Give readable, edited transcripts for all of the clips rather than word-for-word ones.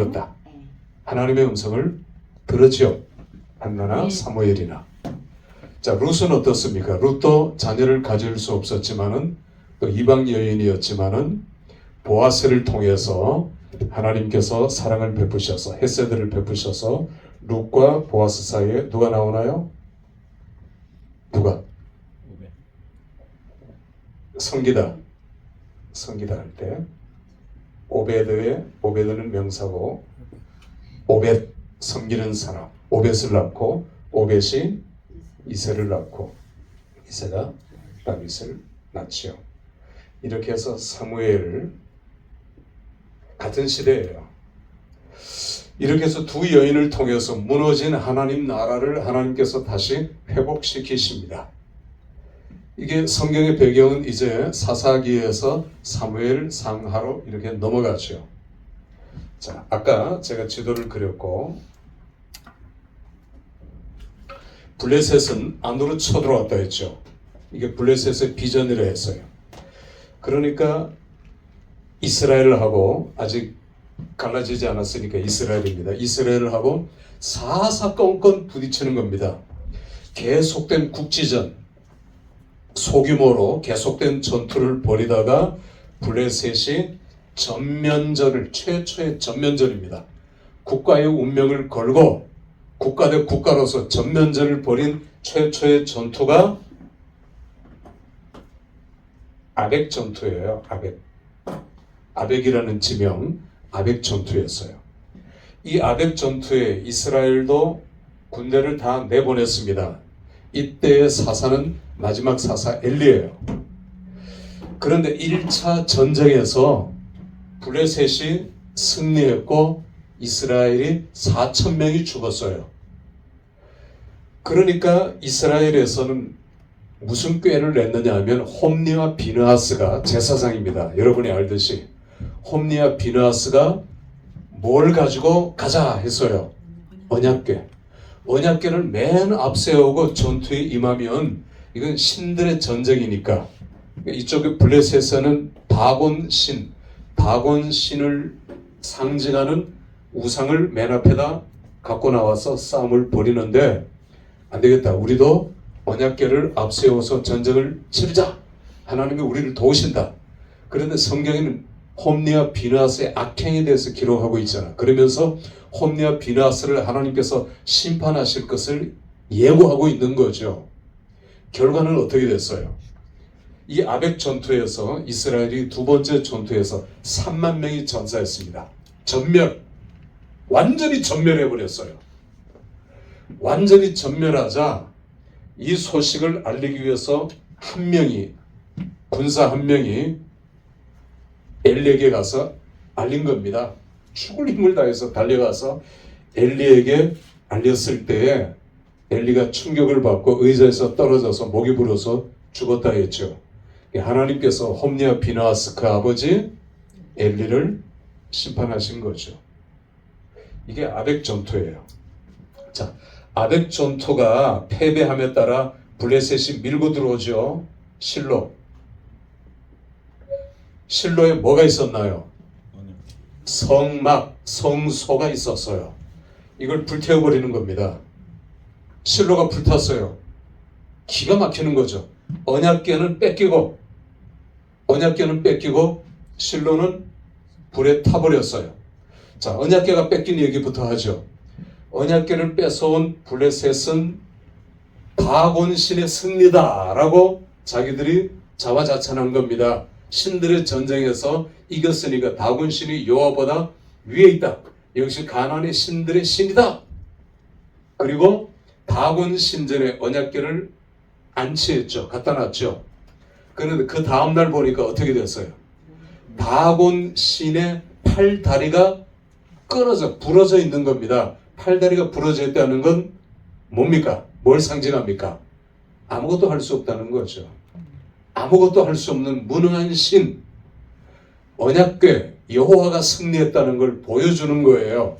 들었다. 하나님의 음성을 들었죠. 한나나 사무엘이나. 자, 룻은 어떻습니까? 룻도 자녀를 가질 수 없었지만은 또 이방 여인이었지만은 보아스를 통해서 하나님께서 사랑을 베푸셔서 헤세드를 베푸셔서 룻과 보아스 사이에 누가 나오나요? 누가? 성기다 할 때 오베드는 명사고 오벳 섬기는 사람 오벳을 낳고 오벳이 이새를 낳고 이새가 다윗을 낳지요. 이렇게 해서 사무엘 같은 시대예요. 이렇게 해서 두 여인을 통해서 무너진 하나님 나라를 하나님께서 다시 회복시키십니다. 이게 성경의 배경은 이제 사사기에서 사무엘 상하로 이렇게 넘어가죠. 자, 아까 제가 지도를 그렸고 블레셋은 안으로 쳐들어왔다 했죠. 이게 블레셋의 비전이라 했어요. 그러니까 이스라엘하고 아직 갈라지지 않았으니까 이스라엘입니다. 이스라엘하고 사사건건 부딪히는 겁니다. 계속된 국지전, 소규모로 계속된 전투를 벌이다가 블레셋이 전면전을, 최초의 전면전입니다. 국가의 운명을 걸고 국가 대 국가로서 전면전을 벌인 최초의 전투가 아벡 전투예요. 아벡이라는 지명, 아벡 전투였어요. 이 아벡 전투에 이스라엘도 군대를 다 내보냈습니다. 이때의 사사는 마지막 사사 엘리예요. 그런데 1차 전쟁에서 블레셋이 승리했고 이스라엘이 4,000명이 죽었어요. 그러니까 이스라엘에서는 무슨 꾀를 냈느냐 하면 홈니와 비느하스가 제사장입니다. 여러분이 알듯이 홈니와 비느하스가 뭘 가지고 가자 했어요. 언약궤. 언약궤를 맨 앞세우고 전투에 임하면 이건 신들의 전쟁이니까 이쪽에 블레셋에서는 다곤신을 상징하는 우상을 맨 앞에다 갖고 나와서 싸움을 벌이는데 안 되겠다. 우리도 언약궤를 앞세워서 전쟁을 치르자. 하나님이 우리를 도우신다. 그런데 성경에는 홈니와 비느하스의 악행에 대해서 기록하고 있잖아. 그러면서 홈니와 비느하스를 하나님께서 심판하실 것을 예고하고 있는 거죠. 결과는 어떻게 됐어요? 이 아벡 전투에서 이스라엘이 두 번째 전투에서 3만 명이 전사했습니다. 완전히 전멸해버렸어요. 완전히 전멸하자 이 소식을 알리기 위해서 군사 한 명이 엘리에게 가서 알린 겁니다. 죽을 힘을 다해서 달려가서 엘리에게 알렸을 때에 엘리가 충격을 받고 의자에서 떨어져서 목이 불어서 죽었다 했죠. 하나님께서 홈니와 비느하스 그 아버지 엘리를 심판하신 거죠. 이게 아벡 전투예요. 자, 아벡 전투가 패배함에 따라 블레셋이 밀고 들어오죠. 실로에 뭐가 있었나요? 성소가 있었어요. 이걸 불태워버리는 겁니다. 실로가 불탔어요. 기가 막히는 거죠. 언약궤는 뺏기고 실로는 불에 타버렸어요. 자, 언약궤가 뺏긴 얘기부터 하죠. 언약궤를 뺏어온 블레셋은 다곤신의 승리다라고 자기들이 자화자찬한 겁니다. 신들의 전쟁에서 이겼으니까 다곤신이 여호와보다 위에 있다. 역시 가나안의 신들의 신이다. 그리고 다곤 신전에 언약궤를 안치했죠. 갖다 놨죠. 그런데 그 다음날 보니까 어떻게 됐어요? 다곤 신의 팔다리가 부러져 있는 겁니다. 팔다리가 부러져 있다는 건 뭡니까? 뭘 상징합니까? 아무것도 할 수 없다는 거죠. 아무것도 할 수 없는 무능한 신, 언약궤, 여호와가 승리했다는 걸 보여주는 거예요.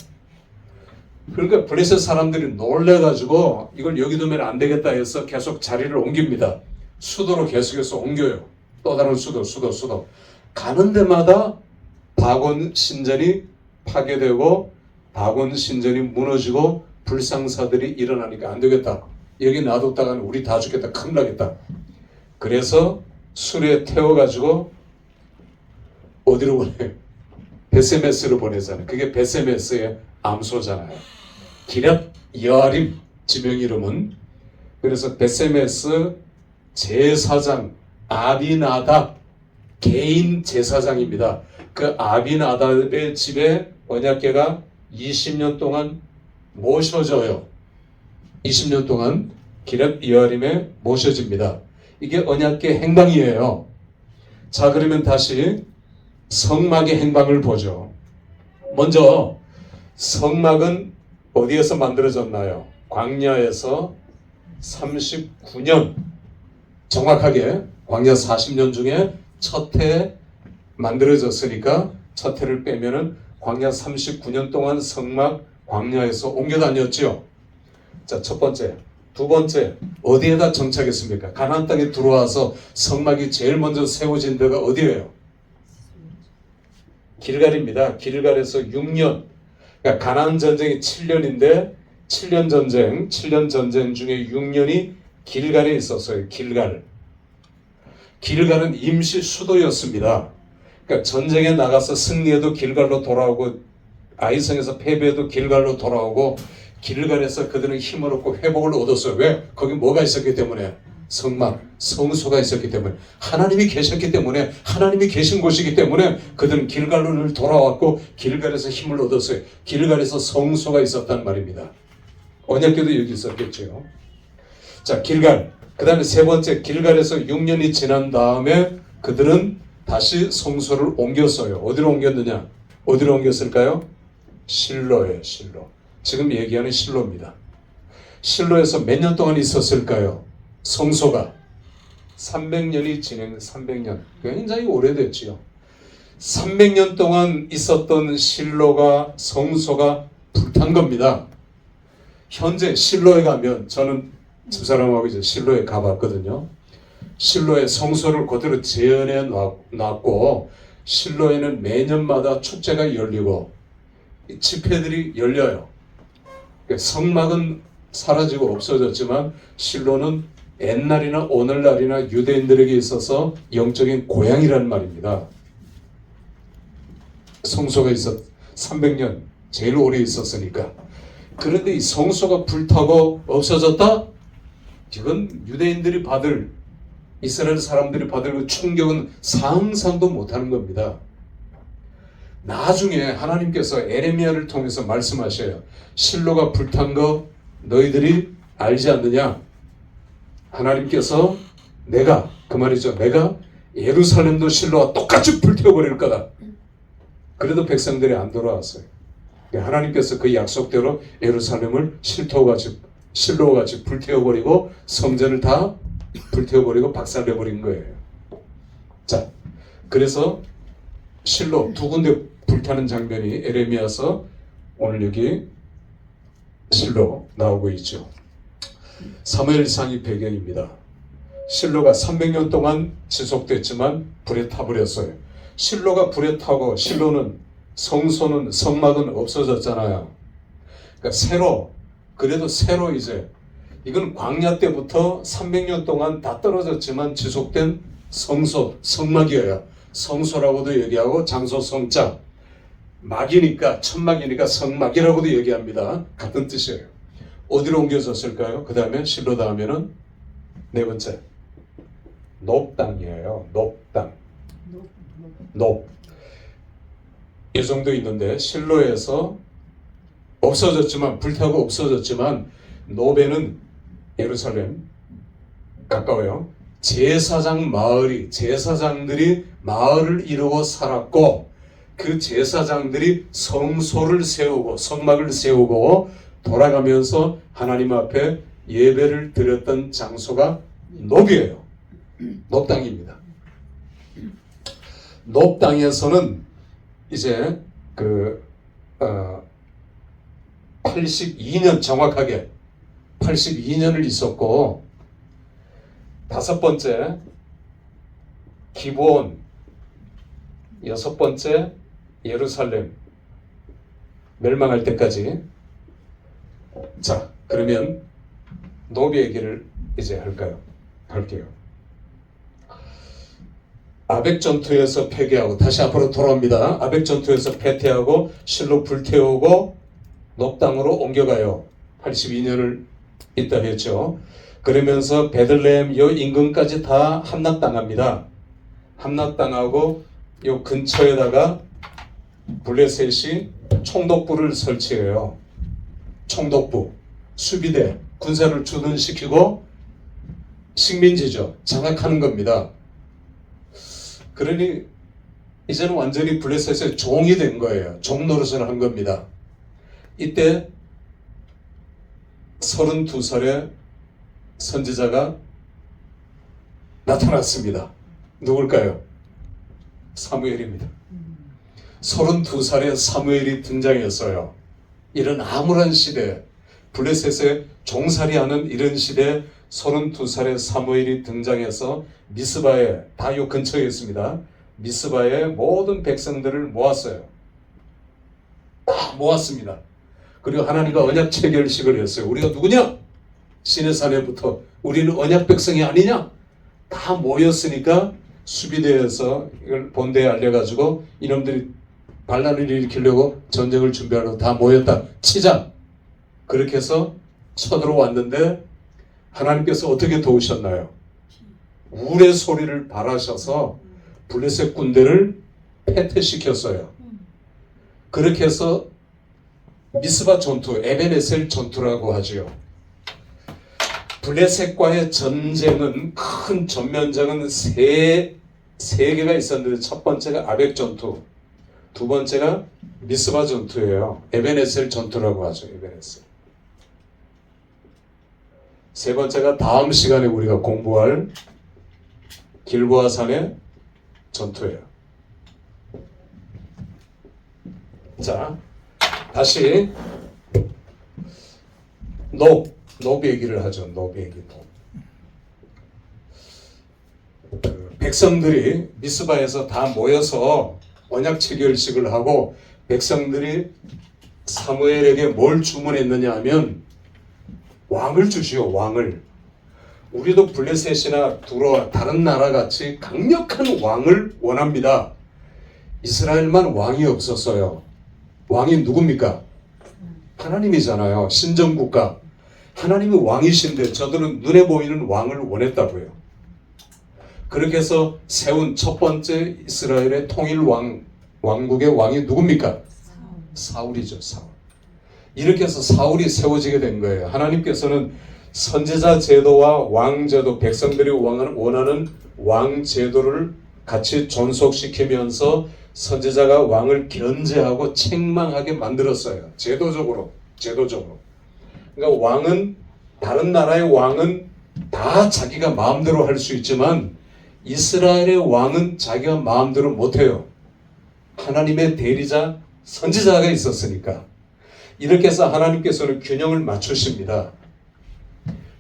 그러니까 블레셋 사람들이 놀래가지고 이걸 여기 두면 안 되겠다 해서 계속 자리를 옮깁니다. 수도로 계속해서 옮겨요. 또 다른 수도. 가는 데마다 다곤 신전이 파괴되고 다곤 신전이 무너지고 불상사들이 일어나니까 안 되겠다. 여기 놔뒀다가는 우리 다 죽겠다. 큰일 나겠다. 그래서 술에 태워가지고 어디로 보내요? 베세메스로 보내잖아요. 그게 베세메스의 암소잖아요. 기럇 여아림 지명 이름은. 그래서 베세메스 제사장 아비나답 개인 제사장입니다. 그 아비나답의 집에 언약궤가 20년 동안 모셔져요. 20년 동안 기럇 여아림에 모셔집니다. 이게 언약궤 행방이에요. 자, 그러면 다시 성막의 행방을 보죠. 먼저 성막은 어디에서 만들어졌나요? 광야에서 39년, 정확하게 광야 40년 중에 첫 해 만들어졌으니까 첫 해를 빼면은 광야 39년 동안 성막 광야에서 옮겨 다녔죠. 자, 첫 번째. 두 번째, 어디에다 정착했습니까? 가나안 땅에 들어와서 성막이 제일 먼저 세워진 데가 어디예요? 길갈입니다. 길갈에서 6년. 그러니까 가나안 전쟁이 7년인데 7년 전쟁 중에 6년이 길갈에 있었어요. 길갈. 길갈은 임시 수도였습니다. 그러니까 전쟁에 나가서 승리해도 길갈로 돌아오고 아이성에서 패배해도 길갈로 돌아오고 길갈에서 그들은 힘을 얻고 회복을 얻었어요. 왜? 거기 뭐가 있었기 때문에? 성막, 성소가 있었기 때문에, 하나님이 계셨기 때문에, 하나님이 계신 곳이기 때문에 그들은 길갈로 돌아왔고 길갈에서 힘을 얻었어요. 길갈에서 성소가 있었단 말입니다. 언약궤도 여기 있었겠죠. 자, 길갈. 그 다음에 세 번째, 길갈에서 6년이 지난 다음에 그들은 다시 성소를 옮겼어요. 어디로 옮겼느냐? 어디로 옮겼을까요? 실로예요. 실로. 지금 얘기하는 실로입니다. 실로에서 몇 년 동안 있었을까요? 성소가 300년이 300년. 굉장히 오래됐지요. 300년 동안 있었던 실로가, 성소가 불탄 겁니다. 현재 실로에 가면, 저는 집사람하고 이제 실로에 가봤거든요. 실로에 성소를 그대로 재현해 놨고, 실로에는 매년마다 축제가 열리고 집회들이 열려요. 성막은 사라지고 없어졌지만 실로는 옛날이나 오늘날이나 유대인들에게 있어서 영적인 고향이라는 말입니다. 성소가 300년 제일 오래 있었으니까. 그런데 이 성소가 불타고 없어졌다? 이건 유대인들이 받을, 이스라엘 사람들이 받을 그 충격은 상상도 못하는 겁니다. 나중에 하나님께서 에레미야를 통해서 말씀하셔요. 실로가 불탄 거 너희들이 알지 않느냐? 하나님께서 내가, 그 말이죠. 내가 예루살렘도 실로와 똑같이 불태워버릴 거다. 그래도 백성들이 안 돌아왔어요. 하나님께서 그 약속대로 예루살렘을 실로와 같이 불태워버리고 성전을 다 불태워버리고 박살내버린 거예요. 자, 그래서 실로 두 군데 불타는 장면이 에레미야서 오늘 여기 실로 나오고 있죠. 사무엘상이 배경입니다. 실로가 300년 동안 지속됐지만 불에 타버렸어요. 실로가 불에 타고 실로는 성소는 성막은 없어졌잖아요. 그러니까 그래도 새로 이제 이건 광야 때부터 300년 동안 다 떨어졌지만 지속된 성소, 성막이에요. 성소라고도 얘기하고 장소 성자, 막이니까 천막이니까 성막이라고도 얘기합니다. 같은 뜻이에요. 어디로 옮겨졌을까요? 그 다음에 실로 다음에는 네 번째 높 땅이에요. 높 땅. 높. 이 정도 있는데 실로에서 없어졌지만 불타고 없어졌지만 높에는 예루살렘 가까워요. 제사장들이 마을을 이루고 살았고 그 제사장들이 성소를 세우고 성막을 세우고 돌아가면서 하나님 앞에 예배를 드렸던 장소가 높이에요. 높 땅입니다. 높 땅에서는 이제 82년 정확하게 82년을 있었고 다섯 번째 기브온, 여섯 번째 예루살렘, 멸망할 때까지. 자, 그러면 노비 얘기를 이제 할게요. 아벡 전투에서 패배하고 다시 앞으로 돌아옵니다. 아벡 전투에서 패퇴하고 실로 불태우고 녹당으로 옮겨가요. 82년을 있다 했죠. 그러면서 베들레헴 요 인근까지 다 함락당합니다. 함락당하고 요 근처에다가 블레셋이 총독부를 설치해요. 총독부, 수비대, 군사를 주둔시키고 식민지죠. 장악하는 겁니다. 그러니 이제는 완전히 블레셋의 종이 된 거예요. 종 노릇을 한 겁니다. 이때 32살의 선지자가 나타났습니다. 누굴까요? 사무엘입니다. 32살의 사무엘이 등장했어요. 이런 암울한 시대, 블레셋의 종살이하는 이런 시대에 32살의 사무엘이 등장해서 미스바에, 다 요 근처에 있습니다. 미스바에 모든 백성들을 모았어요. 다 모았습니다. 그리고 하나님과 언약 체결식을 했어요. 우리가 누구냐? 시내산에부터 우리는 언약 백성이 아니냐? 다 모였으니까 수비대에서 이걸 본대에 알려가지고 이놈들이 반란을 일으키려고 전쟁을 준비하러 다 모였다 치자. 그렇게 해서 쳐들어왔는데 하나님께서 어떻게 도우셨나요? 우레 소리를 발하셔서 블레셋 군대를 패퇴시켰어요. 그렇게 해서 미스바 전투, 에벤에셀 전투라고 하지요. 블레셋과의 전쟁은 큰 전면전은 세 개가 있었는데 첫 번째가 아벡 전투, 두 번째가 미스바 전투예요. 에벤에셀 전투라고 하죠. 에벤에셀. 세 번째가 다음 시간에 우리가 공부할 길보아산의 전투예요. 자, 다시 노비 얘기를 하죠. 노비 얘기. 백성들이 미스바에서 다 모여서 언약 체결식을 하고 백성들이 사무엘에게 뭘 주문했느냐 하면 왕을 주시오. 왕을. 우리도 블레셋이나 두로와 다른 나라 같이 강력한 왕을 원합니다. 이스라엘만 왕이 없었어요. 왕이 누굽니까? 하나님이잖아요. 신정국가. 하나님이 왕이신데 저들은 눈에 보이는 왕을 원했다고요. 그렇게 해서 세운 첫 번째 이스라엘의 통일 왕국의 왕이 누굽니까? 사울이죠. 사울. 이렇게 해서 사울이 세워지게 된 거예요. 하나님께서는 선지자 제도와 왕 제도, 백성들이 원하는 왕 제도를 같이 존속시키면서 선지자가 왕을 견제하고 책망하게 만들었어요. 제도적으로. 그러니까 왕은, 다른 나라의 왕은 다 자기가 마음대로 할 수 있지만 이스라엘의 왕은 자기가 마음대로 못해요. 하나님의 대리자 선지자가 있었으니까. 이렇게 해서 하나님께서는 균형을 맞추십니다.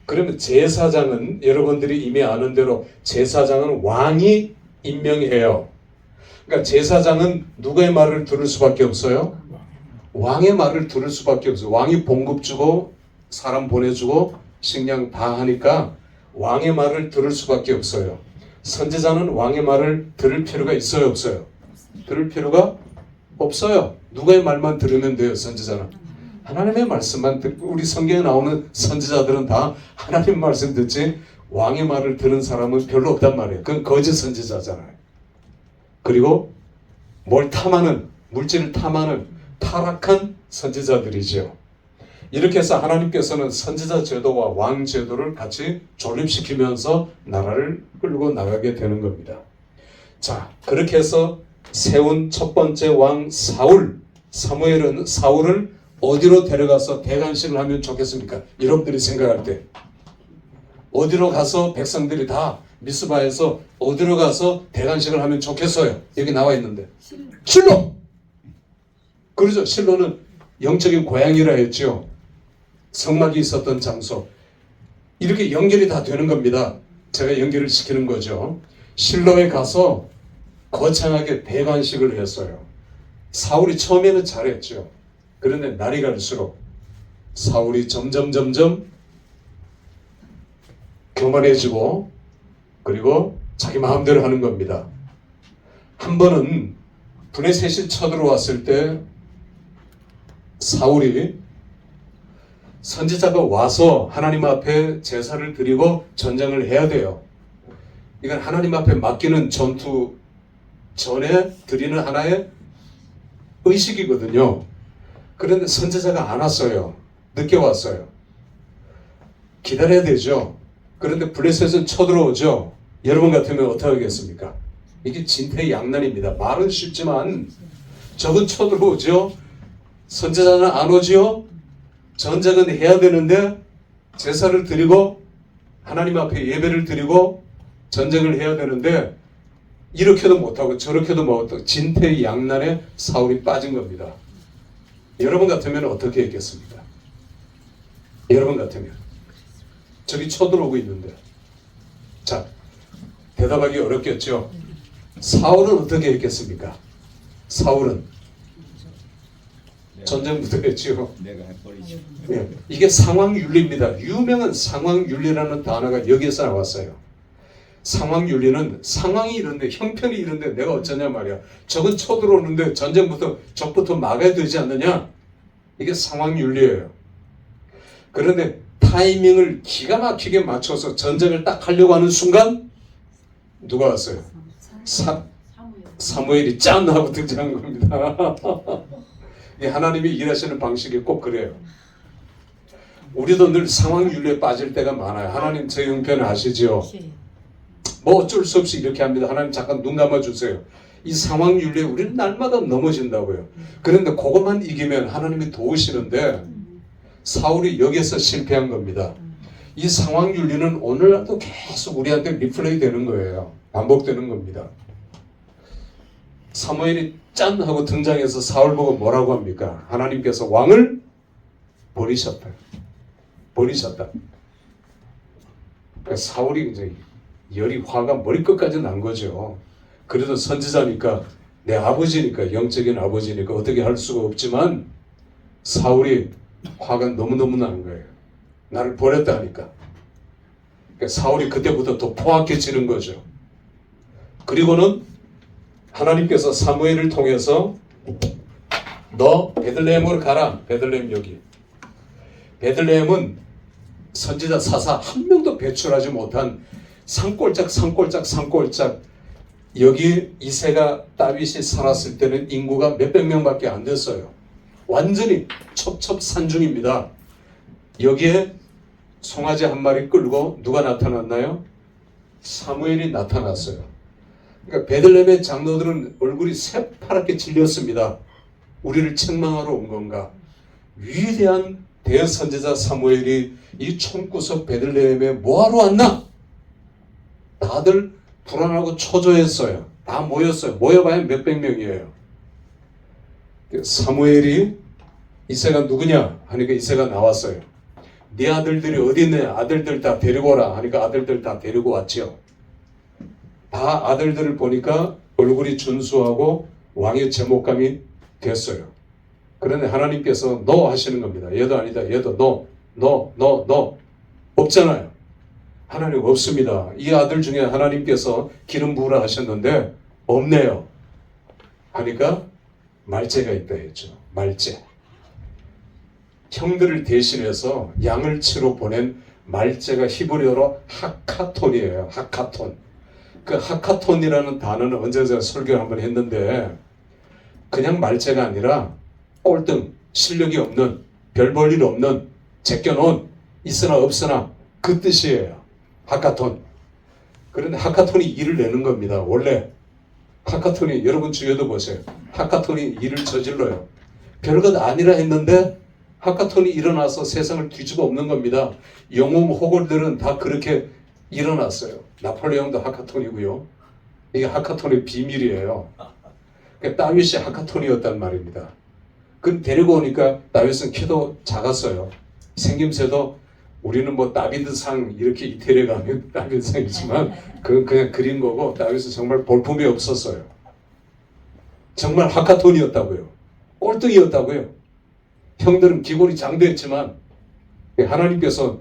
그러면 제사장은 여러분들이 이미 아는 대로 제사장은 왕이 임명해요. 그러니까 제사장은 누구의 말을 들을 수밖에 없어요? 왕의 말을 들을 수밖에 없어요. 왕이 봉급 주고 사람 보내주고 식량 다 하니까 왕의 말을 들을 수밖에 없어요. 선지자는 왕의 말을 들을 필요가 있어요, 없어요? 들을 필요가 없어요. 누구의 말만 들으면 돼요, 선지자는. 하나님의 말씀만 듣고, 우리 성경에 나오는 선지자들은 다 하나님 말씀 듣지 왕의 말을 들은 사람은 별로 없단 말이에요. 그건 거짓 선지자잖아요. 그리고 뭘 탐하는, 물질을 탐하는 타락한 선지자들이죠. 이렇게 해서 하나님께서는 선지자 제도와 왕 제도를 같이 존립시키면서 나라를 끌고 나가게 되는 겁니다. 자, 그렇게 해서 세운 첫 번째 왕 사무엘은 사울을 어디로 데려가서 대관식을 하면 좋겠습니까? 여러분들이 생각할 때 어디로 가서 백성들이 다 미스바에서 어디로 가서 대관식을 하면 좋겠어요? 여기 나와 있는데 실로! 그러죠. 실로는 영적인 고향이라 했죠. 성막이 있었던 장소. 이렇게 연결이 다 되는 겁니다. 제가 연결을 시키는 거죠. 실로에 가서 거창하게 대관식을 했어요. 사울이 처음에는 잘했죠. 그런데 날이 갈수록 사울이 점점 교만해지고 그리고 자기 마음대로 하는 겁니다. 한 번은 브레셋이 쳐들어왔을 때 사울이 선지자가 와서 하나님 앞에 제사를 드리고 전쟁을 해야 돼요. 이건 하나님 앞에 맡기는 전투 전에 드리는 하나의 의식이거든요. 그런데 선지자가 안 왔어요. 늦게 왔어요. 기다려야 되죠. 그런데 블레셋은 쳐들어오죠. 여러분 같으면 어떻게 하겠습니까? 이게 진퇴양난입니다. 말은 쉽지만 적은 쳐들어오죠. 선지자는 안 오죠. 전쟁은 해야 되는데 제사를 드리고 하나님 앞에 예배를 드리고 전쟁을 해야 되는데 이렇게도 못하고 저렇게도 못하고 진퇴양난에 사울이 빠진 겁니다. 여러분 같으면 어떻게 했겠습니까? 여러분 같으면 저기 쳐들어오고 있는데 자 대답하기 어렵겠죠. 사울은 어떻게 했겠습니까? 사울은 전쟁부터 했죠. 내가 해버리지. 네, 이게 상황윤리입니다. 유명한 상황윤리라는 단어가 여기에서 나왔어요. 상황윤리는 상황이 이런데 형편이 이런데 내가 어쩌냐 말이야. 적은 쳐들어오는데 전쟁부터 적부터 막아야 되지 않느냐. 이게 상황윤리예요. 그런데 타이밍을 기가 막히게 맞춰서 전쟁을 딱 하려고 하는 순간 누가 왔어요? 사무엘이 짠 하고 등장한 겁니다. 하나님이 일하시는 방식이 꼭 그래요. 우리도 늘 상황윤리에 빠질 때가 많아요. 하나님 제 형편 아시죠? 뭐 어쩔 수 없이 이렇게 합니다. 하나님 잠깐 눈 감아주세요. 이 상황윤리에 우리는 날마다 넘어진다고요. 그런데 그것만 이기면 하나님이 도우시는데 사울이 여기에서 실패한 겁니다. 이 상황윤리는 오늘날도 계속 우리한테 리플레이 되는 거예요. 반복되는 겁니다. 사무엘이 짠 하고 등장해서 사울 보고 뭐라고 합니까? 하나님께서 왕을 버리셨다. 버리셨다. 그러니까 사울이 이제 열이 화가 머리끝까지 난 거죠. 그래도 선지자니까 내 아버지니까 영적인 아버지니까 어떻게 할 수가 없지만 사울이 화가 너무너무 나는 거예요. 나를 버렸다니까. 그러니까 사울이 그때부터 더 포악해지는 거죠. 그리고는 하나님께서 사무엘을 통해서 너 베들레헴으로 가라. 베들레헴 여기. 베들레헴은 선지자 사사 한 명도 배출하지 못한 산골짝 여기 이새가 다윗이 살았을 때는 인구가 몇백 명밖에 안 됐어요. 완전히 첩첩산중입니다. 여기에 송아지 한 마리 끌고 누가 나타났나요? 사무엘이 나타났어요. 그러니까 베들레헴의 장로들은 얼굴이 새파랗게 질렸습니다. 우리를 책망하러 온 건가? 위대한 대선지자 사무엘이 이 총구석 베들레헴에 뭐하러 왔나? 다들 불안하고 초조했어요. 다 모였어요. 모여봐야 몇백 명이에요. 사무엘이 이새가 누구냐? 하니까 이새가 나왔어요. 네 아들들이 어디 있느냐? 아들들 다 데리고 오라 하니까 아들들 다 데리고 왔죠. 다 아들들을 보니까 얼굴이 준수하고 왕의 제목감이 됐어요. 그런데 하나님께서 너 하시는 겁니다. 얘도 아니다. 얘도 너 없잖아요. 하나님 없습니다. 이 아들 중에 하나님께서 기름 부으라 하셨는데 없네요. 하니까 말제가 있다 했죠. 말제. 형들을 대신해서 양을 치러 보낸 말제가 히브리어로 하카톤이에요. 하카톤. 그 하카톤이라는 단어는 언제 제가 설교를 한번 했는데 그냥 말제가 아니라 꼴등, 실력이 없는, 별 볼 일 없는, 제껴놓은, 있으나 없으나 그 뜻이에요. 하카톤. 그런데 하카톤이 일을 내는 겁니다. 원래 하카톤이 여러분 주위에도 보세요. 하카톤이 일을 저질러요. 별것 아니라 했는데 하카톤이 일어나서 세상을 뒤집어 엎는 겁니다. 영웅 호걸들은 다 그렇게 일어났어요. 나폴레옹도 하카톤이고요. 이게 하카톤의 비밀이에요. 그러니까 다윗이 하카톤이었단 말입니다. 그 데리고 오니까 다윗은 키도 작았어요. 생김새도 우리는 뭐 다비드상 이렇게 이태리에 가면 다비드상이지만 그건 그냥 그린 거고 다윗은 정말 볼품이 없었어요. 정말 하카톤이었다고요. 꼴등이었다고요. 형들은 기골이 장대했지만 하나님께서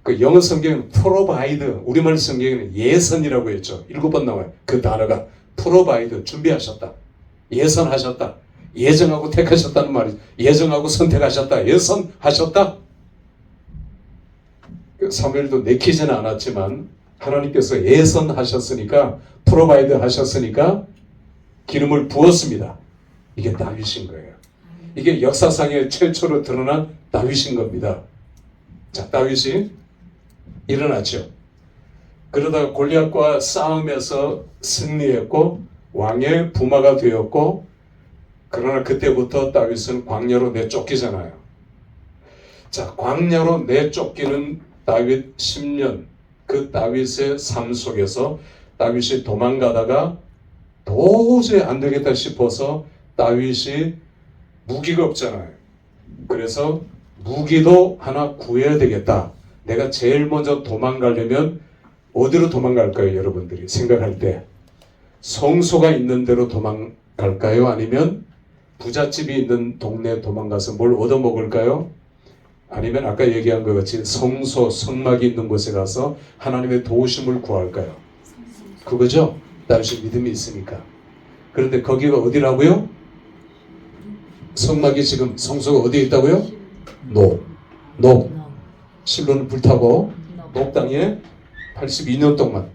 그 영어 성경에는 provide, 우리말 성경에는 예선이라고 했죠. 7번 나와요. 그 단어가 provide, 준비하셨다. 예선하셨다. 예정하고 택하셨다는 말이죠. 예정하고 선택하셨다. 예선하셨다. 사무엘도 내키지는 않았지만 하나님께서 예선하셨으니까 프로바이드 하셨으니까 기름을 부었습니다. 이게 다윗인 거예요. 이게 역사상에 최초로 드러난 다윗인 겁니다. 자, 다윗이 일어났죠. 그러다가 골리앗과 싸움에서 승리했고 왕의 부마가 되었고, 그러나 그때부터 다윗은 광야로 내쫓기잖아요. 자, 광야로 내쫓기는 다윗 10년, 그 다윗의 삶 속에서 다윗이 도망가다가 도저히 안 되겠다 싶어서 다윗이 무기가 없잖아요. 그래서 무기도 하나 구해야 되겠다. 내가 제일 먼저 도망가려면 어디로 도망갈까요? 여러분들이 생각할 때 성소가 있는 데로 도망갈까요? 아니면 부잣집이 있는 동네에 도망가서 뭘 얻어먹을까요? 아니면 아까 얘기한 것 같이 성소, 성막이 있는 곳에 가서 하나님의 도우심을 구할까요? 그거죠? 다윗이 믿음이 있으니까. 그런데 거기가 어디라고요? 성막이 지금 성소가 어디에 있다고요? 노. 실로는 불타고 노 땅에 82년 동안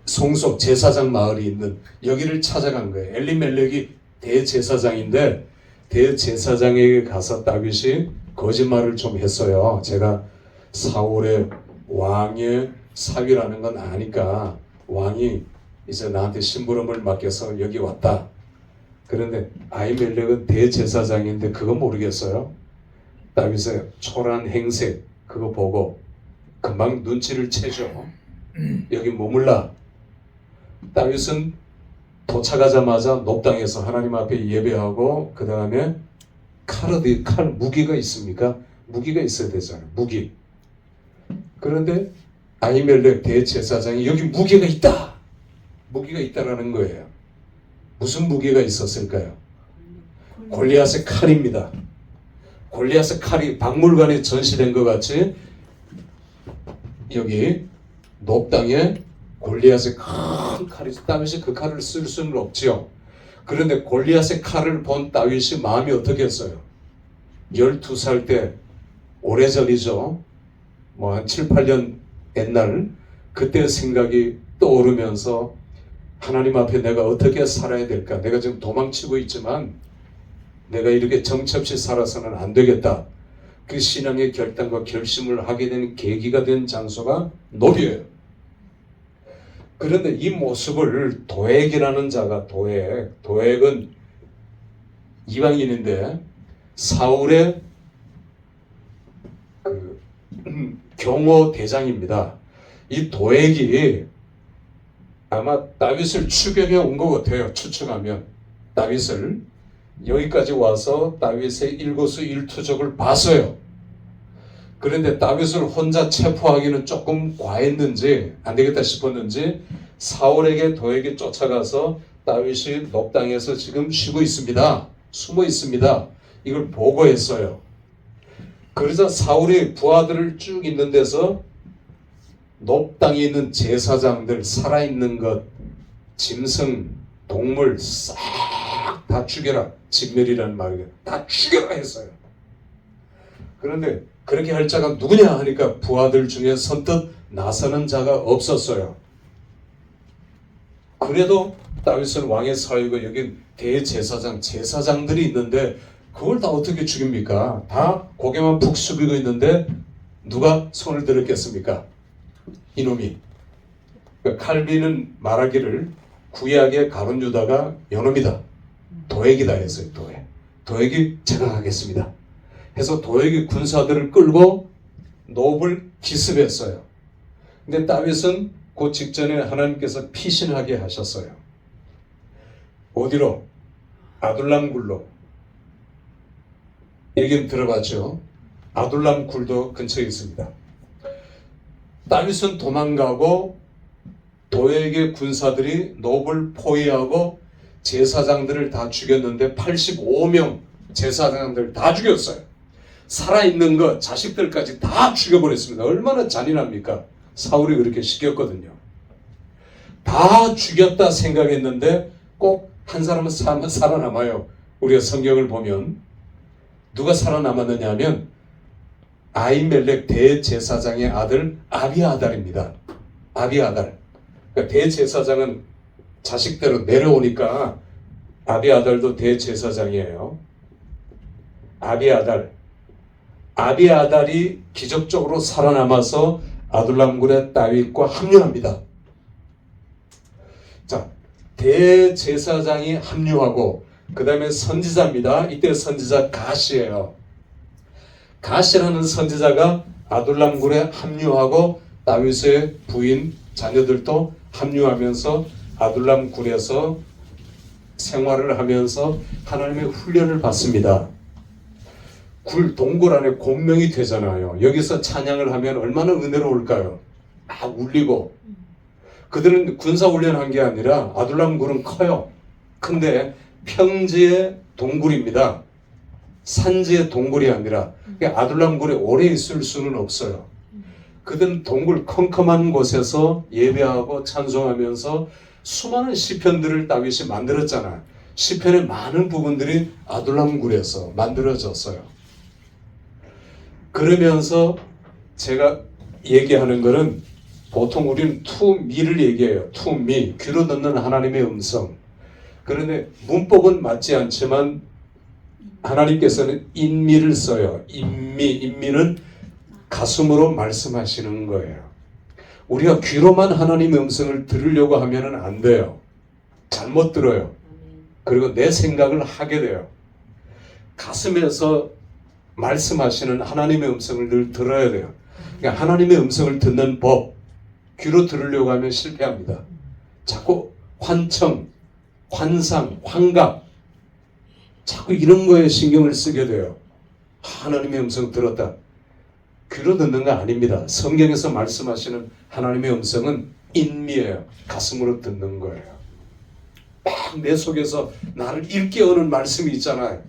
성소 제사장 마을이 있는 여기를 찾아간 거예요. 엘리멜렉이 대제사장인데 대제사장에게 가서 다윗이 거짓말을 좀 했어요. 제가 사울의 왕의 사위라는 건 아니까 왕이 이제 나한테 심부름을 맡겨서 여기 왔다. 그런데 아히멜렉은 대제사장인데 그거 모르겠어요. 다윗의 초란 행색 그거 보고 금방 눈치를 채죠. 여기 머물라. 다윗은 도착하자마자 높당에서 하나님 앞에 예배하고 그 다음에 칼 무기가 있습니까? 무기가 있어야 되잖아요. 무기. 그런데 아히멜렉 대제사장이 여기 무기가 있다. 무기가 있다라는 거예요. 무슨 무기가 있었을까요? 골리앗의 칼입니다. 골리앗의 칼이 박물관에 전시된 것 같이 여기 높당에 골리앗의 큰 칼이 있어. 다윗이 그 칼을 쓸 수는 없지요. 그런데 골리앗의 칼을 본 다윗이 마음이 어떻게 했어요? 12살 때 오래전이죠. 뭐 한 7, 8년 옛날 그때 생각이 떠오르면서 하나님 앞에 내가 어떻게 살아야 될까? 내가 지금 도망치고 있지만 내가 이렇게 정처 없이 살아서는 안 되겠다. 그 신앙의 결단과 결심을 하게 된 계기가 된 장소가 노비예요. 그런데 이 모습을 도액이라는 자가 도액은 이방인인데 사울의 그 경호 대장입니다. 이 도액이 아마 다윗을 추격해 온 것 같아요. 추측하면 다윗을 여기까지 와서 다윗의 일거수일투족을 봤어요. 그런데 다윗을 혼자 체포하기는 조금 과했는지 안 되겠다 싶었는지 사울에게 도에게 쫓아가서 다윗이 높당에서 지금 쉬고 있습니다. 숨어 있습니다. 이걸 보고했어요. 그러자 사울의 부하들을 쭉 있는 데서 높당에 있는 제사장들 살아있는 것, 짐승, 동물 싹 다 죽여라. 진멸이라는 말이에요. 다 죽여라 했어요. 그런데 그렇게 할 자가 누구냐 하니까 부하들 중에 선뜻 나서는 자가 없었어요. 그래도 다윗은 왕의 사위고 여기 대제사장, 제사장들이 있는데 그걸 다 어떻게 죽입니까? 다 고개만 푹 숙이고 있는데 누가 손을 들었겠습니까? 이놈이. 칼빈은 말하기를 구약의 가룟 유다가 요놈이다. 도액이다 했어요. 도액이 제가 하겠습니다. 해서 도액이 군사들을 끌고 놉을 기습했어요. 근데 다윗은 그 직전에 하나님께서 피신하게 하셨어요. 어디로? 아둘람 굴로. 얘기는 들어봤죠? 아둘람 굴도 근처에 있습니다. 다윗은 도망가고 도액의 군사들이 놉을 포위하고 제사장들을 다 죽였는데 85명 제사장들 다 죽였어요. 살아있는 것, 자식들까지 다 죽여버렸습니다. 얼마나 잔인합니까? 사울이 그렇게 시켰거든요. 다 죽였다 생각했는데 꼭 한 사람은 살아남아요. 우리가 성경을 보면 누가 살아남았느냐 하면 아히멜렉 대제사장의 아들 아비아달입니다. 아비아달. 그러니까 대제사장은 자식대로 내려오니까 아비아달도 대제사장이에요. 아비아달이 기적적으로 살아남아서 아둘람굴의 다윗과 합류합니다. 자, 대제사장이 합류하고 그 다음에 선지자입니다. 이때 선지자 가시예요. 가시라는 선지자가 아둘람굴에 합류하고 다윗의 부인 자녀들도 합류하면서 아둘람굴에서 생활을 하면서 하나님의 훈련을 받습니다. 동굴 안에 공명이 되잖아요. 여기서 찬양을 하면 얼마나 은혜로울까요? 막 울리고. 그들은 군사훈련한 게 아니라 아둘람굴은 커요. 근데 평지의 동굴입니다. 산지의 동굴이 아니라 아둘람굴에 오래 있을 수는 없어요. 그들은 동굴 컴컴한 곳에서 예배하고 찬송하면서 수많은 시편들을 다윗이 만들었잖아요. 시편의 많은 부분들이 아둘람굴에서 만들어졌어요. 그러면서 제가 얘기하는 거는 보통 우리는 투미를 얘기해요. 투미, 귀로 듣는 하나님의 음성. 그런데 문법은 맞지 않지만 하나님께서는 인미를 써요. 인미는 가슴으로 말씀하시는 거예요. 우리가 귀로만 하나님의 음성을 들으려고 하면 안 돼요. 잘못 들어요. 그리고 내 생각을 하게 돼요. 가슴에서 말씀하시는 하나님의 음성을 늘 들어야 돼요. 그러니까 하나님의 음성을 듣는 법, 귀로 들으려고 하면 실패합니다. 자꾸 환청, 환상, 환각, 자꾸 이런 거에 신경을 쓰게 돼요. 하나님의 음성 들었다. 귀로 듣는 거 아닙니다. 성경에서 말씀하시는 하나님의 음성은 인미예요. 가슴으로 듣는 거예요. 막 내 속에서 나를 일깨우는 말씀이 있잖아요.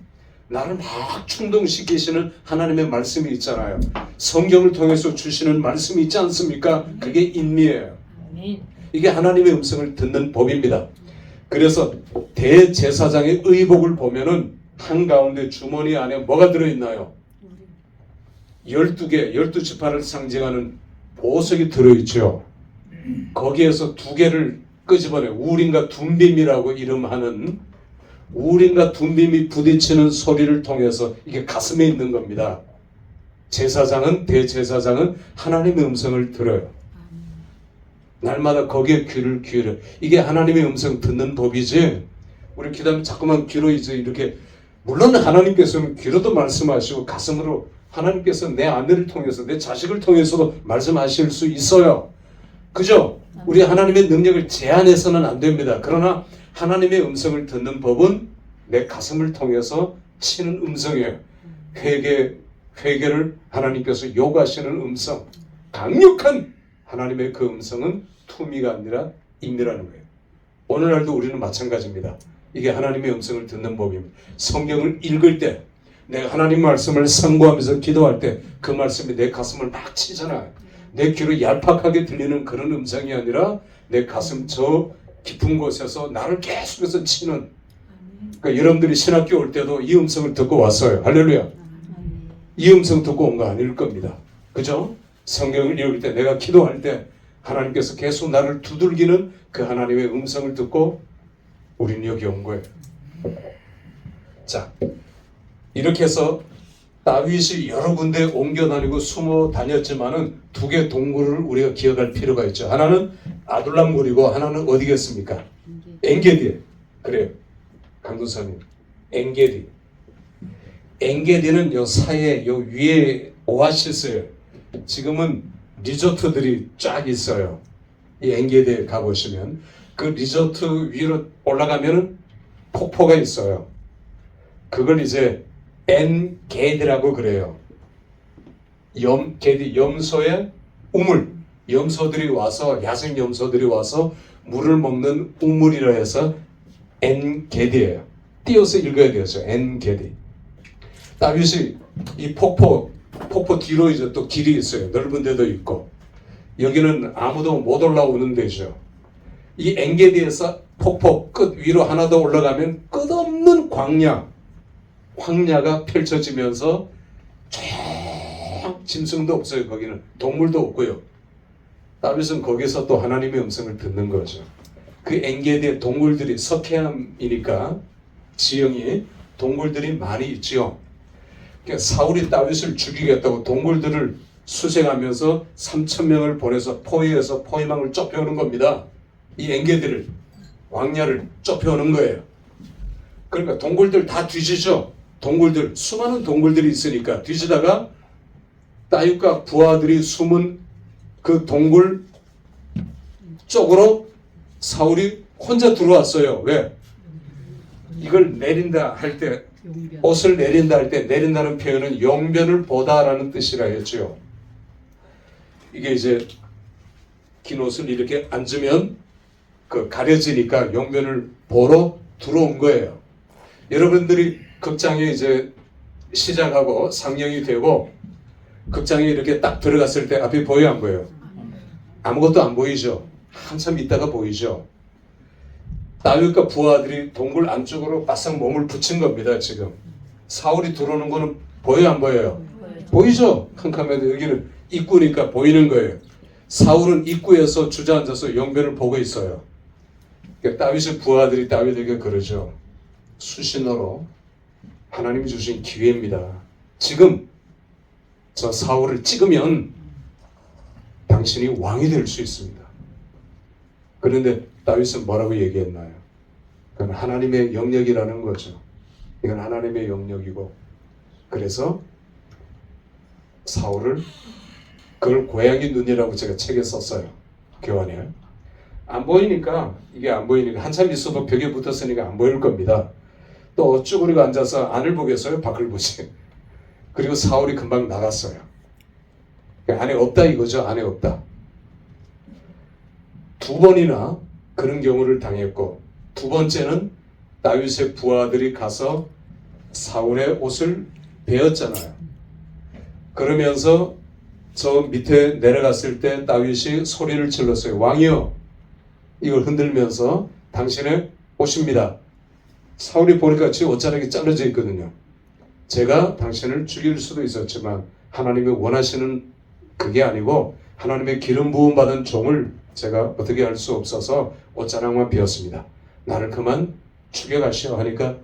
나를 막 충동시키시는 하나님의 말씀이 있잖아요. 성경을 통해서 주시는 말씀이 있지 않습니까? 그게 인미예요. 이게 하나님의 음성을 듣는 법입니다. 그래서 대제사장의 의복을 보면은 한가운데 주머니 안에 뭐가 들어있나요? 12개, 12지파를 상징하는 보석이 들어있죠. 거기에서 2개를 끄집어내 우림과 둠빔이라고 이름하는 우림과 둠빔이 부딪히는 소리를 통해서 이게 가슴에 있는 겁니다. 대제사장은 하나님의 음성을 들어요. 날마다 거기에 귀를 기울여. 이게 하나님의 음성 듣는 법이지. 우리 기도하면 자꾸만 귀로 이제 이렇게, 물론 하나님께서는 귀로도 말씀하시고 가슴으로 하나님께서 내 아내를 통해서 내 자식을 통해서도 말씀하실 수 있어요. 그죠? 우리 하나님의 능력을 제한해서는 안 됩니다. 그러나 하나님의 음성을 듣는 법은 내 가슴을 통해서 치는 음성이에요. 회개를 하나님께서 요구하시는 음성. 강력한 하나님의 그 음성은 투미가 아니라 인미라는 거예요. 오늘날도 우리는 마찬가지입니다. 이게 하나님의 음성을 듣는 법입니다. 성경을 읽을 때 내가 하나님 말씀을 상고하면서 기도할 때 그 말씀이 내 가슴을 막 치잖아요. 내 귀로 얄팍하게 들리는 그런 음성이 아니라 내 가슴 저 깊은 곳에서 나를 계속해서 치는, 그러니까 여러분들이 신학교 올 때도 이 음성을 듣고 왔어요. 할렐루야. 이 음성 듣고 온 거 아닐 겁니다. 그죠? 성경을 읽을 때 내가 기도할 때 하나님께서 계속 나를 두들기는 그 하나님의 음성을 듣고 우리는 여기 온 거예요. 자, 이렇게 해서 다윗이 여러 군데 옮겨 다니고 숨어 다녔지만은 2개 동굴을 우리가 기억할 필요가 있죠. 하나는 아둘람굴이고 하나는 어디겠습니까? 엔게디. 그래요. 강도사님. 엔게디. 엔게디는 요 사이에 요 위에 오아시스예요. 지금은 리조트들이 쫙 있어요. 이 엔게디에 가보시면 그 리조트 위로 올라가면은 폭포가 있어요. 그걸 이제 엔게디라고 그래요. 게디, 염소의 우물. 염소들이 와서, 야생 염소들이 와서 물을 먹는 우물이라 해서 엔게디예요. 띄어서 읽어야 되겠죠. 엔게디. 다윗이 이 폭포 뒤로 이제 또 길이 있어요. 넓은 데도 있고 여기는 아무도 못 올라오는 데죠. 이 엔게디에서 폭포 끝 위로 하나 더 올라가면 끝없는 황야가 펼쳐지면서 짐승도 없어요. 거기는 동물도 없고요. 다윗은 거기서 또 하나님의 음성을 듣는 거죠. 그 엔게디의 동굴들이 석회암이니까 지형이 동굴들이 많이 있지요. 그러니까 사울이 다윗을 죽이겠다고 동굴들을 수색하면서 3,000명을 보내서 포위해서 포위망을 좁혀오는 겁니다. 이 엔게디를 왕야를 좁혀오는 거예요. 그러니까 동굴들 다 뒤지죠. 동굴들 수많은 동굴들이 있으니까 뒤지다가 다윗과 부하들이 숨은 그 동굴 쪽으로 사울이 혼자 들어왔어요. 왜? 이걸 내린다 할 때 옷을 내린다 할 때 내린다는 표현은 용변을 보다라는 뜻이라 했죠. 이게 이제 긴 옷을 이렇게 앉으면 그 가려지니까 용변을 보러 들어온 거예요. 여러분들이 극장에 이제 시작하고 상영이 되고 극장에 이렇게 딱 들어갔을 때 앞이 보여 안 보여요? 아무것도 안 보이죠. 한참 있다가 보이죠. 다윗과 부하들이 동굴 안쪽으로 바싹 몸을 붙인 겁니다. 지금 사울이 들어오는 거는 보여요 안 보여요? 보이죠. 캄캄해도 여기는 입구니까 보이는 거예요. 사울은 입구에서 주저앉아서 용변을 보고 있어요. 그러니까 다윗의 부하들이 다윗에게 그러죠. 수신호로 하나님이 주신 기회입니다. 지금 저 사울을 찍으면 당신이 왕이 될 수 있습니다. 그런데 다윗은 뭐라고 얘기했나요? 그건 하나님의 영역이라는 거죠. 이건 하나님의 영역이고 그래서 사울을 그걸 고양이 눈이라고 제가 책에 썼어요. 교환에 안 보이니까 이게 안 보이니까 한참 있어도 벽에 붙었으니까 안 보일 겁니다. 또 쭈그리고 앉아서 안을 보겠어요? 밖을 보지. 그리고 사울이 금방 나갔어요. 안에 없다 이거죠. 안에 없다. 2번이나 그런 경우를 당했고 2번째는 다윗의 부하들이 가서 사울의 옷을 베었잖아요. 그러면서 저 밑에 내려갔을 때 다윗이 소리를 질렀어요. 왕이여, 이걸 흔들면서 당신의 옷입니다. 사울이 보니까 제 옷자락이 잘라져 있거든요. 제가 당신을 죽일 수도 있었지만 하나님이 원하시는 그게 아니고 하나님의 기름 부음 받은 종을 제가 어떻게 할 수 없어서 옷자락만 베었습니다. 나를 그만 죽여가시오 하니까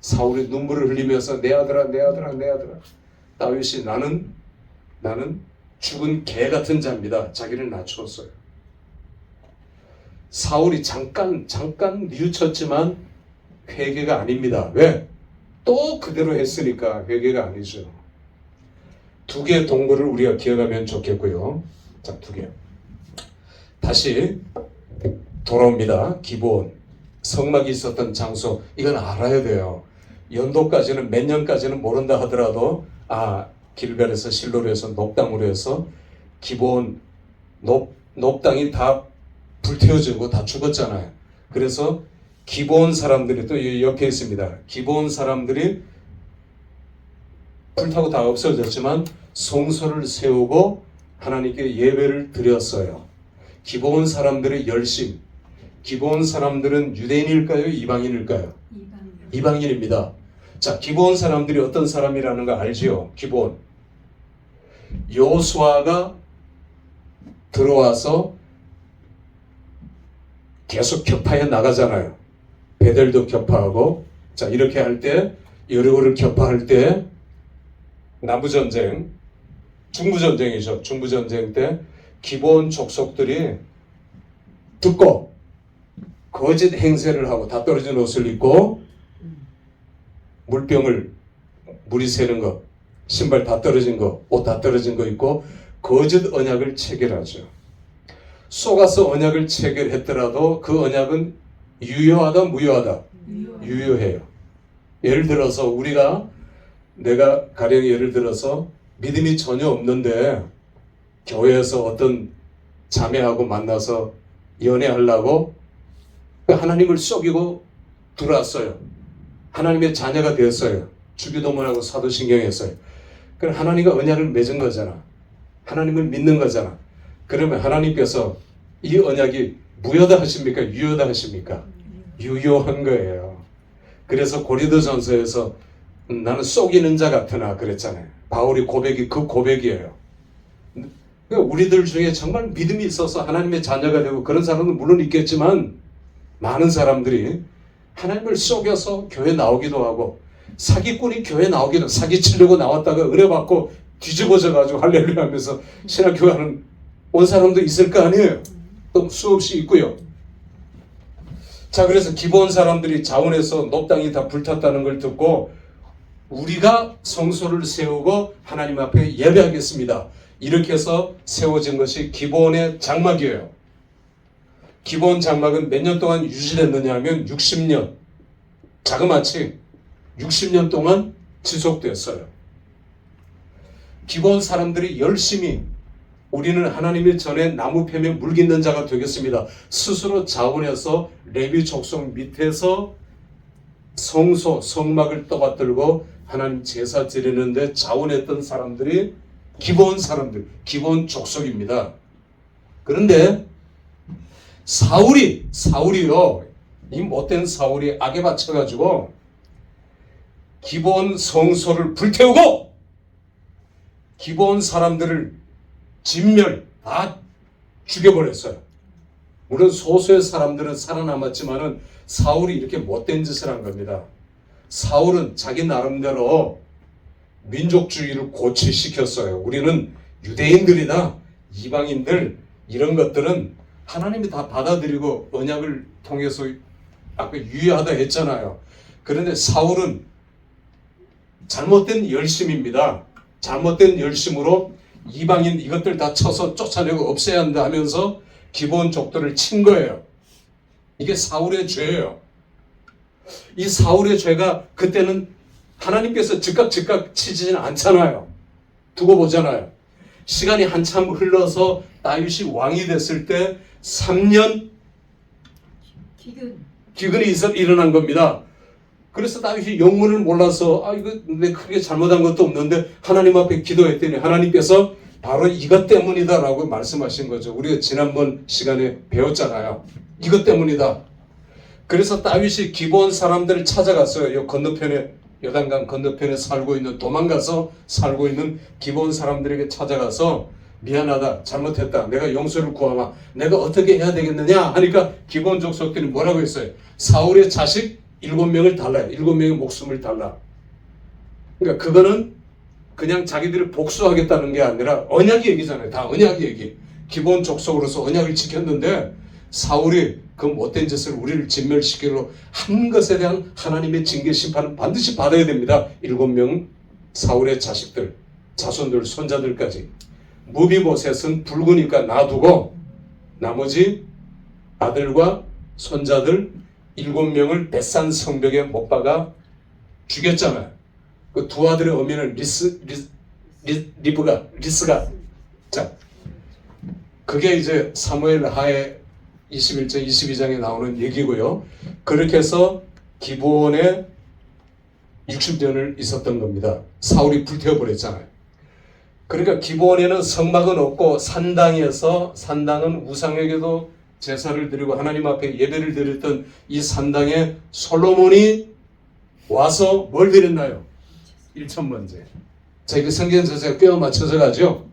사울이 눈물을 흘리면서 내 아들아 내 아들아 내 아들아. 다윗이 나는 죽은 개 같은 자입니다. 자기를 낮추었어요. 사울이 잠깐 뉘우쳤지만 회개가 아닙니다. 왜? 또 그대로 했으니까 회개가 아니죠. 2개의 동굴을 우리가 기억하면 좋겠고요. 자, 2개. 다시 돌아옵니다. 기브온. 성막이 있었던 장소. 이건 알아야 돼요. 연도까지는 몇 년까지는 모른다 하더라도 길갈에서 실로로 해서 녹당으로 해서 기브온 녹당이 다 불태워지고 다 죽었잖아요. 그래서 기브온 사람들이 또 옆에 있습니다. 기브온 사람들이 불타고 다 없어졌지만 성소를 세우고 하나님께 예배를 드렸어요. 기브온 사람들의 열심. 기브온 사람들은 유대인일까요? 이방인일까요? 이방인입니다. 자, 기브온 사람들이 어떤 사람이라는 거 알지요? 기브온. 여호수아가 들어와서 계속 격파해 나가잖아요. 베델도 격파하고, 자, 이렇게 할 때, 여리고를 격파할 때, 남부전쟁, 중부전쟁이죠. 중부전쟁 때, 기브온 족속들이 듣고, 거짓 행세를 하고, 다 떨어진 옷을 입고, 물이 새는 거, 신발 다 떨어진 거, 옷 다 떨어진 거 입고, 거짓 언약을 체결하죠. 속아서 언약을 체결했더라도 그 언약은 유효하다, 무효하다? 유효해요. 예를 들어서 내가 가령 예를 들어서 믿음이 전혀 없는데 교회에서 어떤 자매하고 만나서 연애하려고 하나님을 속이고 들어왔어요. 하나님의 자녀가 되었어요. 주기도문하고 사도신경했어요. 그럼 하나님과 언약을 맺은 거잖아. 하나님을 믿는 거잖아. 그러면 하나님께서 이 언약이 무효다 하십니까? 유효다 하십니까? 유효한 거예요. 그래서 고린도전서에서 나는 속이는 자 같으나 그랬잖아요. 바울이 고백이 그 고백이에요. 그러니까 우리들 중에 정말 믿음이 있어서 하나님의 자녀가 되고 그런 사람은 물론 있겠지만 많은 사람들이 하나님을 속여서 교회 나오기도 하고 사기꾼이 교회 나오기도 사기치려고 나왔다가 은혜받고 뒤집어져 가지고 할렐루야 하면서 신학교하는 온 사람도 있을 거 아니에요. 또 수없이 있고요. 자, 그래서 기본 사람들이 자원해서 녹당이 다 불탔다는 걸 듣고 우리가 성소를 세우고 하나님 앞에 예배하겠습니다. 이렇게 해서 세워진 것이 기본의 장막이에요. 기본 장막은 몇 년 동안 유지됐느냐 하면 60년, 자그마치 60년 동안 지속됐어요. 기본 사람들이 열심히 우리는 하나님의 전에 나무 펴에 물 깃는 자가 되겠습니다. 스스로 자원해서 레위 족속 밑에서 성소, 성막을 떠받들고 하나님 제사 드리는데 자원했던 사람들이 기본 사람들, 기본 족속입니다. 그런데 사울이요, 이 못된 사울이 악에 받쳐가지고 기본 성소를 불태우고 기본 사람들을 진멸 다 죽여버렸어요. 물론 소수의 사람들은 살아남았지만은 사울이 이렇게 못된 짓을 한 겁니다. 사울은 자기 나름대로 민족주의를 고취시켰어요. 우리는 유대인들이다, 이방인들 이런 것들은 하나님이 다 받아들이고 언약을 통해서 아까 유의하다 했잖아요. 그런데 사울은 잘못된 열심입니다. 잘못된 열심으로 이방인 이것들 다 쳐서 쫓아내고 없애야 한다 하면서 기본족들을 친 거예요. 이게 사울의 죄예요. 이 사울의 죄가 그때는 하나님께서 즉각 치지는 않잖아요. 두고 보잖아요. 시간이 한참 흘러서 다윗이 왕이 됐을 때 3년 기근이 일어난 겁니다. 그래서 다윗이 영문을 몰라서 이거 내 크게 잘못한 것도 없는데 하나님 앞에 기도했더니 하나님께서 바로 이것 때문이다라고 말씀하신 거죠. 우리가 지난번 시간에 배웠잖아요. 이것 때문이다. 그래서 다윗이 기본 사람들을 찾아갔어요. 요 건너편에, 요단강 건너편에 살고 있는, 도망가서 살고 있는 기본 사람들에게 찾아가서 미안하다, 잘못했다, 내가 용서를 구하마, 내가 어떻게 해야 되겠느냐 하니까 기본 족속들이 뭐라고 했어요? 사울의 자식 7명을 달라요. 7명의 목숨을 달라. 그러니까 그거는 그냥 자기들이 복수하겠다는 게 아니라 언약의 얘기잖아요. 다 언약의 얘기. 기본 족속으로서 언약을 지켰는데 사울이 그 못된 짓을 우리를 진멸시키려 한 것에 대한 하나님의 징계 심판은 반드시 받아야 됩니다. 7명 사울의 자식들, 자손들, 손자들까지. 무비보셋은 붉으니까 놔두고 나머지 아들과 손자들 7명을 벳산 성벽에 못 박아 죽였잖아요. 그 두 아들의 어미는 리스가. 자, 그게 이제 사무엘 하에 21장, 22장에 나오는 얘기고요. 그렇게 해서 기브온에 60년을 있었던 겁니다. 사울이 불태워버렸잖아요. 그러니까 기브온에는 성막은 없고 산당은 우상에게도 제사를 드리고 하나님 앞에 예배를 드렸던 이 산당에 솔로몬이 와서 뭘 드렸나요? 1천번제. 자, 이거 성경 전체가 꿰어 맞춰져 가죠.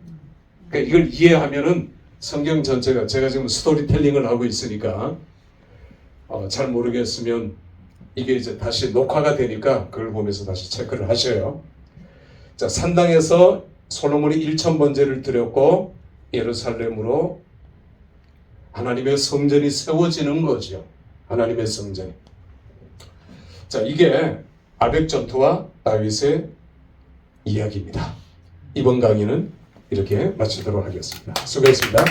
그러니까 이걸 이해하면은 성경 전체가, 제가 지금 스토리텔링을 하고 있으니까 잘 모르겠으면 이게 이제 다시 녹화가 되니까 그걸 보면서 다시 체크를 하셔요. 자, 산당에서 솔로몬이 1천번제를 드렸고 예루살렘으로 하나님의 성전이 세워지는 거죠. 하나님의 성전이. 자, 이게 아벡 전투와 다윗의 이야기입니다. 이번 강의는 이렇게 마치도록 하겠습니다. 수고했습니다.